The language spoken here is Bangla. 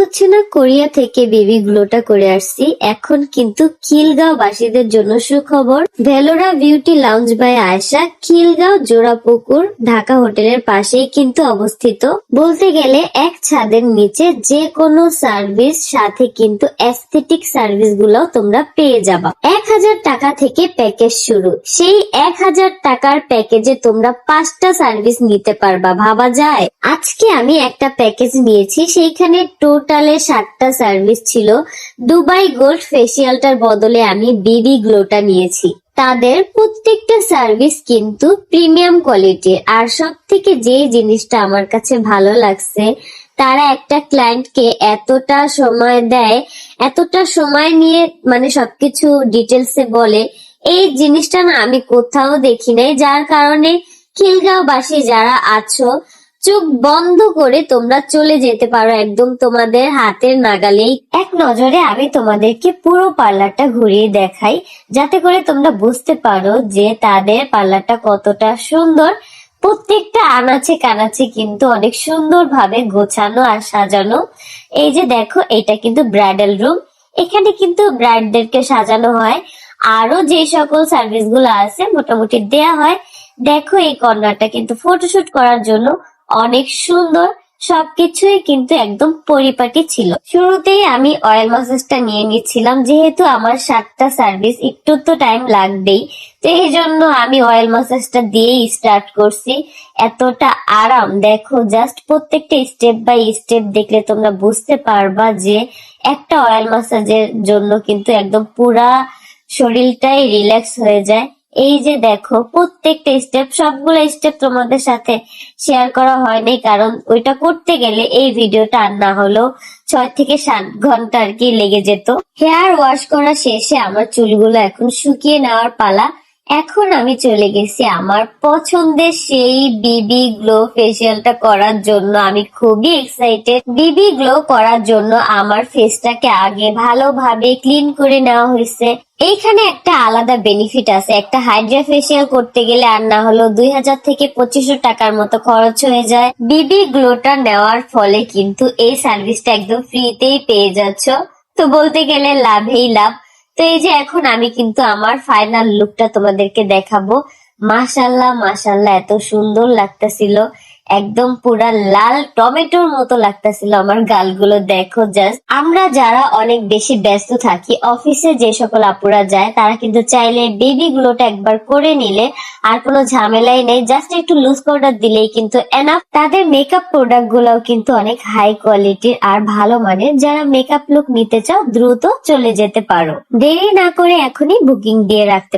হচ্ছে না, কোরিয়া থেকে বেবি গ্লোটা করে আসছি। এখন কিন্তু খিলগাঁও বাসীদের জন্য সুখবর। Velora beauty lounge by Ayesha Khilgaon Jorapukur Dhaka হোটেলের পাশেই কিন্তু অবস্থিত। বলতে গেলে এক ছাদের নিচে যে কোনো সার্ভিস, সাথে কিন্তু অ্যাস্থেটিক সার্ভিস গুলো তোমরা পেয়ে যাবা। 1000 টাকা থেকে প্যাকেজ শুরু। সেই 1000 টাকার প্যাকেজে তোমরা 5টা সার্ভিস নিতে পারবা, ভাবা যায়। আজকে আমি একটা প্যাকেজ নিয়েছি, সেইখানে টোটালে 7টা সার্ভিস ছিল। দুবাই গোল্ড ফেসিয়ালটার বদলে আমি বেবি গ্লোটা নিয়েছি। তাদের প্রত্যেকটা সার্ভিস কিন্তু প্রিমিয়াম কোয়ালিটির। আর সব থেকে যে জিনিসটা আমার কাছে ভালো লাগছে, তারা একটা ক্লায়েন্টকে এতটা সময় দেয়, এতটা সময় নিয়ে মানে সবকিছু ডিটেলসে বলে। এই জিনিসটা না আমি কোথাও দেখি নাই, যার কারণে খিলগাঁওবাসী যারা আছো, চোখ বন্ধ করে তোমরা চলে যেতে পারো একদম তোমাদের হাতের নাগালেই। এক নজরে আমি তোমাদেরকে পুরো পার্লারটা ঘুরিয়ে দেখাই, যাতে করে তোমরা বুঝতে পারো যে তাদের পার্লারটা কতটা সুন্দর। প্রত্যেকটা আনাচে কানাচে কিন্তু অনেক সুন্দর ভাবে গোছানো আর সাজানো। এই যে দেখো, এটা কিন্তু ব্রাইডাল রুম। এখানে কিন্তু ব্রাইডদেরকে সাজানো হয়, আরো যে সকল সার্ভিস গুলো আছে মোটামুটি দেয়া হয়। দেখো, এই কর্নারটা কিন্তু ফটোশুট করার জন্য অনেক সুন্দর। সবকিছুই কিন্তু একদম পরিপাটি ছিল। শুরুতেই আমি অয়েল ম্যাসাজটা নিয়ে নিচ্ছিলাম, যেহেতু আমার 7টা সার্ভিস, একটু তো টাইম লাগবেই। তো এই জন্য আমি অয়েল ম্যাসাজটা দিয়েই স্টার্ট করছি। এতটা আরাম দেখো, জাস্ট প্রত্যেকটা স্টেপ বাই স্টেপ দেখলে তোমরা বুঝতে পারবা যে একটা অয়েল ম্যাসাজের জন্য কিন্তু একদম পুরা শরীরটাই রিল্যাক্স হয়ে যায়। এই যে দেখো, প্রত্যেকটা স্টেপ, সবগুলো স্টেপ তোমাদের সাথে শেয়ার করা হয়নি, কারণ ওইটা করতে গেলে এই ভিডিওটা আর না হলো 6 থেকে 7 ঘন্টা আর কি লেগে যেত। হেয়ার ওয়াশ করা শেষে আমার চুলগুলো এখন শুকিয়ে নেওয়ার পালা। এখন আমি চলে গেছি আমার পছন্দের সেই বিবি গ্লো ফেসিয়ালটা করার জন্য। আমি খুবই এক্সাইটেড। বিবি গ্লো করার জন্য আমার ফেসটাকে আগে ভালোভাবে ক্লিন করে নেওয়া হয়েছে। এইখানে একটা আলাদা বেনিফিট আছে। একটা হাইড্রা ফেসিয়াল করতে গেলে আর না হলো 2000 থেকে 2500 টাকার মতো খরচ হয়ে যায়। বিবি গ্লোটা নেওয়ার ফলে কিন্তু এই সার্ভিসটা একদম ফ্রিতেই পেয়ে যাচ্ছ। তো বলতে গেলে লাভেই লাভ। তো এই যে এখন আমি কিন্তু আমার ফাইনাল লুকটা তোমাদেরকে দেখাবো। মাশাল্লাহ মাশাল্লাহ, এত সুন্দর লাগতেছিল, একদম পুরা লাল টমেটোর মতো লাগতেছিল আমার গালগুলো। দেখো জাস্ট, আমরা যারা অনেক বেশি ব্যস্ত থাকি, অফিসে যে সকল আপুরা যায়, তারা কিন্তু চাইলে বেবি গ্লোটা একবার করে নিলে আর কোনো ঝামেলাই নেই। জাস্ট একটু লুজ পাউডার দিলেই কিন্তু এনাফ। তাদের মেকআপ প্রোডাক্ট গুলাও কিন্তু অনেক হাই কোয়ালিটির আর ভালো মানের। যারা মেকআপ লুক নিতে চাও দ্রুত চলে যেতে পারো, দেরি না করে এখনই বুকিং দিয়ে রাখতে